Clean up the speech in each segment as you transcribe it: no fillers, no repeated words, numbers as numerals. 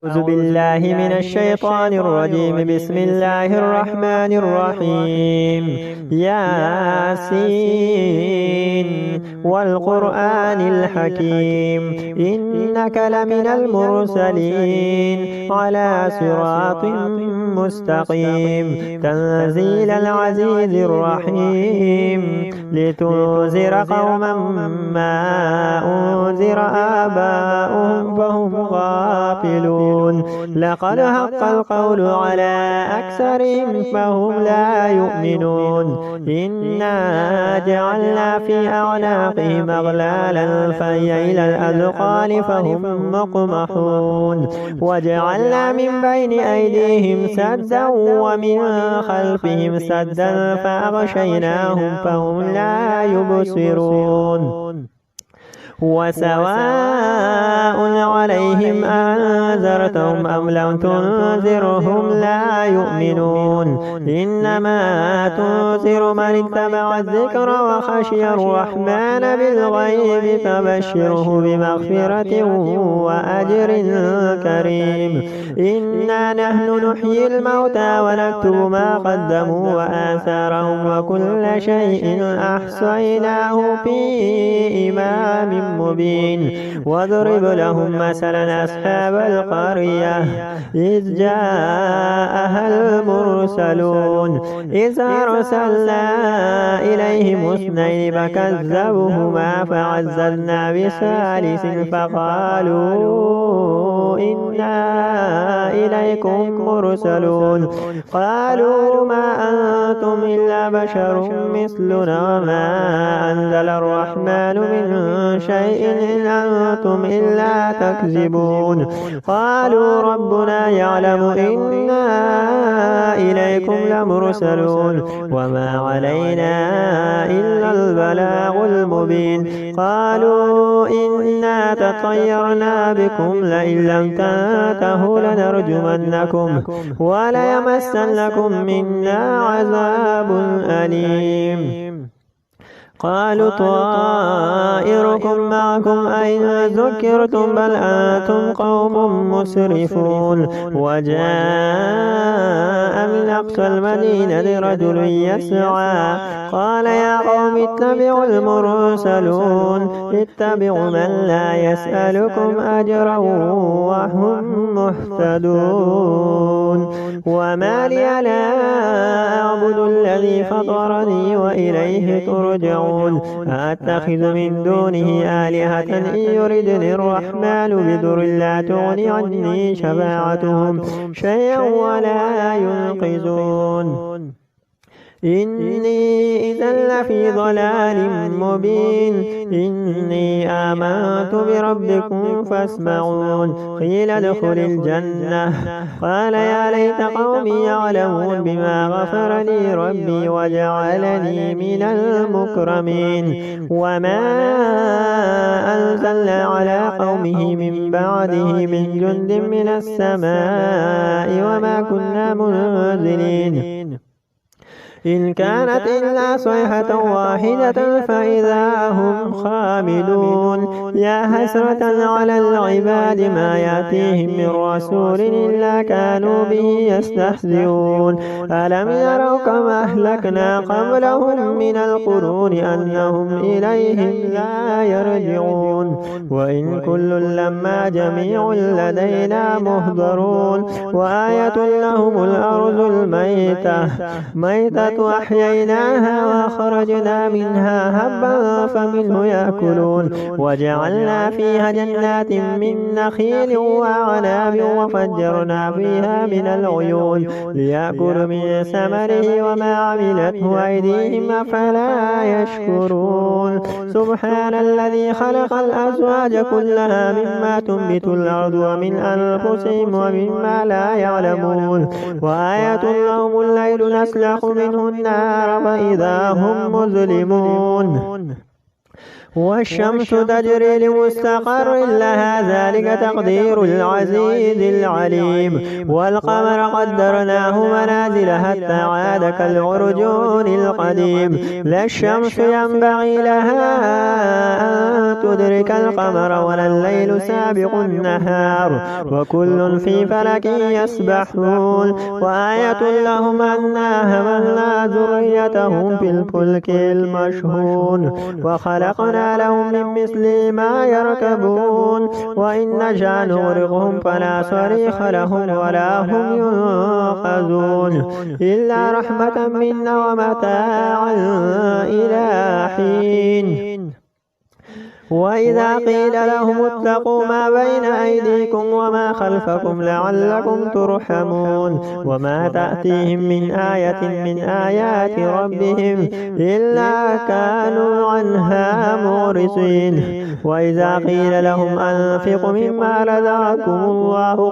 أعوذ بالله من الشيطان الرجيم. بسم الله الرحمن الرحيم. ياسين والقرآن الحكيم إنك لمن المرسلين على صراط مستقيم تنزيل العزيز الرحيم لتنذر قوما ما أنذر آباؤهم فهم غافلون. لقد حق القول على أكثرهم فهم لا يؤمنون. إنا جعلنا في أعناقهم أغلالا فهي إلى الأذقان فهم مقمحون. وجعلنا من بين أيديهم سدا ومن خلفهم سدا فأغشيناهم فهم لا يبصرون. وسواء عليهم أنذرتهم أم لم تنذرهم لا يؤمنون. إنما تنذر من اتبع الذكر وخشي الرحمن بالغيب فبشره بمغفرة وأجر كريم. إنا نحن نحيي الموتى ونكتب ما قدموا وآثارهم وكل شيء أحصيناه في إمام مبين. واضرب لهم مثلا أصحاب القرية إذ جاءها المرسلون إذ أرسلنا إليهم اثنين فكذبوهما فعززنا بثالث فقالوا إنا إليكم مرسلون. قالوا ما أنتم إلا بشر مثلنا وما أنزل الرحمن من شيء إن أنتم إلا تكذبون. قالوا ربنا يعلم إنا إليكم لمرسلون وما علينا إلا البلاغ المبين. قالوا إنا تطيرنا بكم لئن لم تنتهوا لنرجمنكم وليمسنكم منا عذاب أليم. قالوا طائركم معكم أين ذكرتم بل أنتم قوم مسرفون. وجاء من أقصى المدينة رجل يسعى قال يا قوم اتبعوا المرسلون اتبعوا من لا يسألكم أجرا وهم مهتدون. وما لي لا أعبد الذي فطرني وإليه ترجعون. أتخذ من دونه آلهة إن يردني الرحمن بضر لا تغني عني شفاعتهم شيئا ولا ينقذون. إني إذا لفي ضلال مبين. إني آمنت بربكم فاسمعون. قيل ادخل الجنة قال يا ليت قومي يعلمون بما غفر لي ربي وجعلني من المكرمين. وما أنزلنا على قومه من بعده من جند من السماء وما كنا منزلين إن كانت إلا صيحة واحدة فإذا هم خامدون. يا حسرة على العباد ما يأتيهم من رسول إلا كانوا به يستهزئون. ألم يروا كما أهلكنا قبلهم من القرون أنهم إليهم لا يرجعون. وإن كل لما جميع لدينا مهضرون. وآية لهم الأرض الميتة أحييناها وأخرجنا منها هبا فمنه يأكلون. وجعلنا فيها جنات من نخيل وأعناب وفجرنا فيها من العيون ليأكلوا من ثمره وما عملته أيديهم أفلا يشكرون. سبحان الذي خلق الأزواج كلها مما تنبت الأرض ومن أنفسهم ومما لا يعلمون. وآية لهم الليل نسلخ منه النار فإذا هم مظلمون. والشمس تجري لمستقر لها ذلك تقدير العزيز العليم والقمر قدرناه منازل حتى عاد كالعرجون القديم لا الشمس ينبغي لها أن تدرك القمر ولا الليل سابق النهار وكل في فلك يسبحون وآية لهم أنا حملنا ذريتهم في الفلك المشحون وخلقنا لهم من مثل ما يركبون وإن نشأ نغرقهم فلا صريخ لهم ولا هم ينقذون إلا رحمة منا ومتاعا إلى حين وإذا قيل لهم اتقوا ما بين أيديكم وما خلفكم لعلكم ترحمون وما تأتيهم من آية من آيات ربهم إلا كانوا عنها معرضين وإذا قيل لهم أنفقوا مما رزقكم الله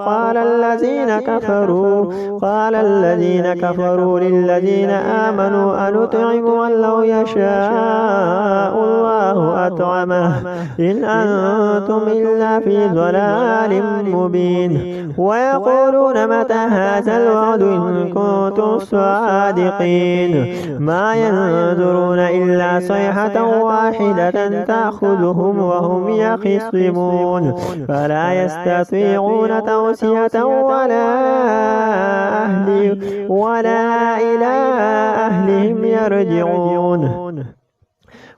قال الذين كفروا للذين آمنوا أنطعم من لو يشاء الله أطعمه إن أنتم إلا في ضلال مبين ويقولون متى هذا الوعد إن كنتم صادقين ما ينظرون إلا صيحة واحدة تأخذهم وهم يخصمون فلا يستطيعون توصية ولا إلى أهلهم يرجعون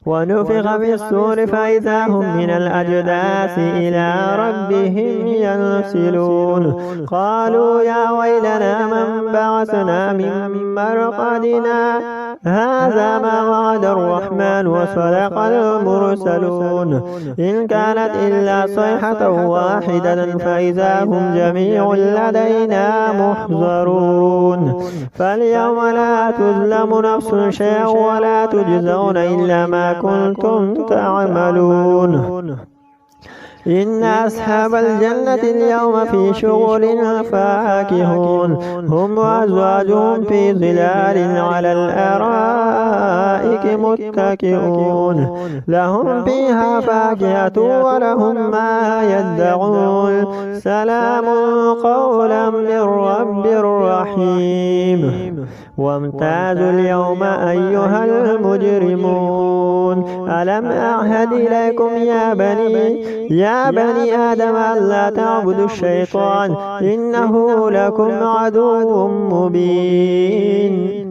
ونفخ في الصور فإذا هم من الأجداث إلى ربهم ينسلون قالوا يا ويلنا من بعثنا من مرقدنا هذا ما وعد الرحمن وصدق المرسلون إن كانت إلا صيحة واحدة فإذا هم جميع لدينا محضرون فاليوم لا تظلم نفس شيئا ولا تجزون إلا ما كنتم تعملون إن أصحاب الجنة اليوم في شغل فاكهون هم وأزواجهم في ظلال على الأرائك متكئون لهم فيها فاكهة ولهم ما يدعون سلام قولا من رب رحيم وامتازوا اليوم أيها المجرمون ألم أعهد إليكم يا بني آدم ألا تعبدوا الشيطان إنه لكم عدو مبين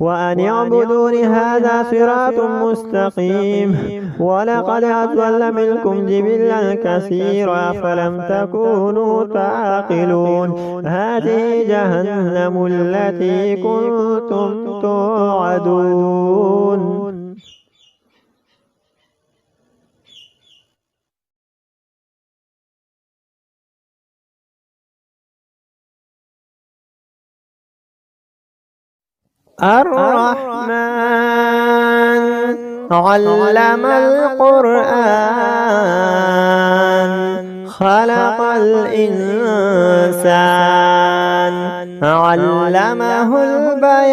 وأن اعبدون هذا صراط مستقيم ولقد أضل منكم جبلا كثيرا فلم تكونوا تعقلون هذه جهنم التي كنتم توعدون الرحمن علم القرآن خلق الإنسان علمه البيان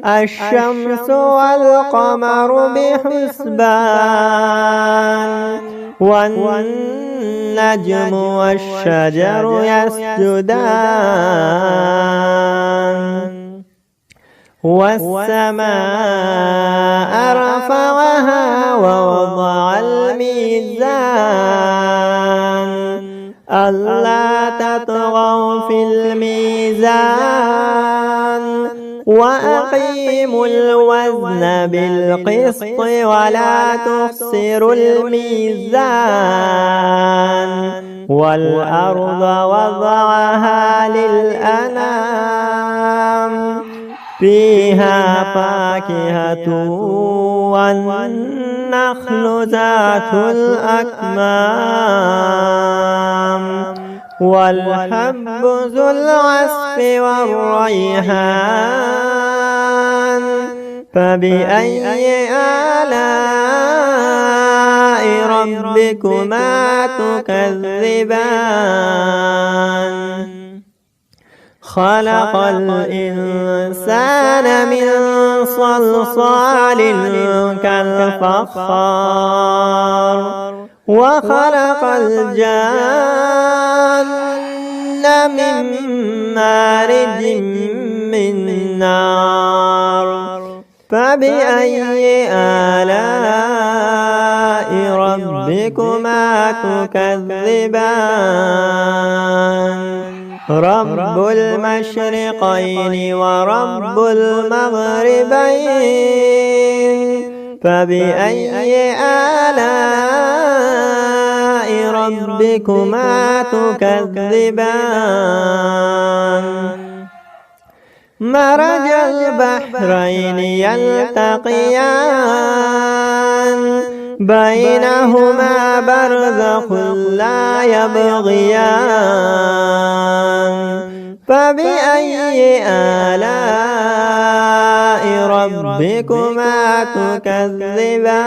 الشمس والقمر بحسبان والنجم والشجر يسجدان والسماء رفعها ووضع الميزان ألا تطغوا في الميزان وأقيموا الوزن بالقسط ولا تخسروا الميزان والأرض وضعها للأنام فيها فاكهة والنخل ذات الأكمام والحب ذو العصف والريحان فبأي آلاء ربكما تكذبان خلق الإنسان من صلصال كالفخار وخلق الجان من مارج من نار فبأي آلاء ربكما تكذبان رب المشرقين ورب المغربين فبأي آلاء ربكما تكذبان مرج البحرين يلتقيان بينهما برزخ لا يبغيان فبأي آلاء ربكما تكذبان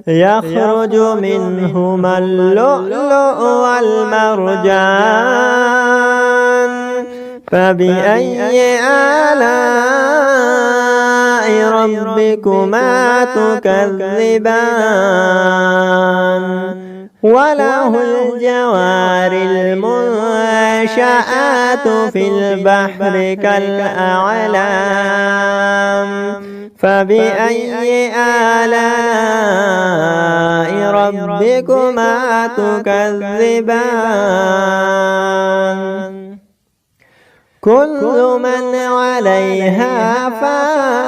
يخرج منهما اللؤلؤ والمرجان فبأي آلاء ربكما تكذبان وله الجوار المنشآت في البحر كالأعلام فبأي آلاء ربكما تكذبان كل من عليها فان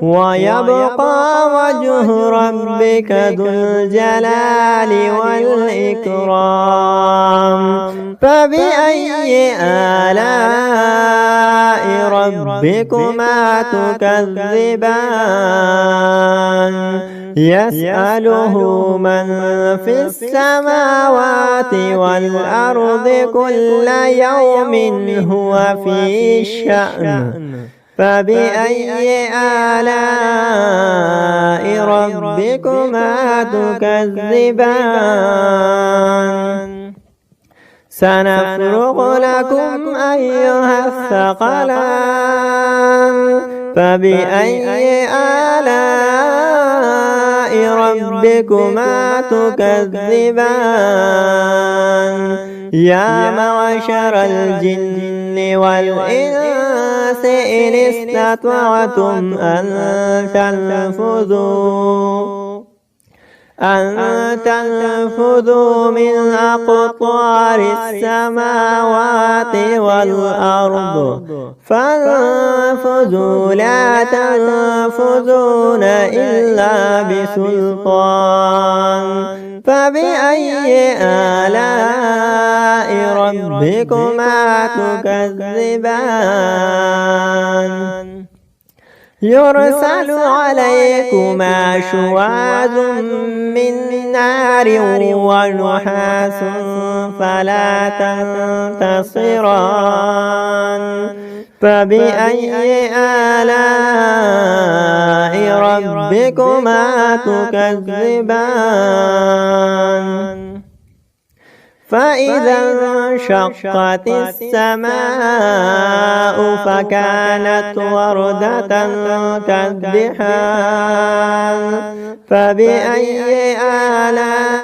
ويبقى وجه ربك ذو الجلال والإكرام فبأي آلاء ربكما تكذبان يسأله من في السماوات والأرض كل يوم هو في شأن فبأي آلاء ربكما تكذبان سنفرغ لكم أيها الثقلان فبأي آلاء ربكما تكذبان يا معشر الجن والإنس إن استطعتم أن تنفذوا من أقطار السماوات والأرض فانفذوا لا تنفذون إلا بسلطان فبأي آلاء ربكما تكذبان يرسل عليكما شواظ من نار ونحاس فلا تنتصران فبأي آلاء ربكما تكذبان فإذا انشقت السماء فكانت وردة كالدحان فبأي آلاء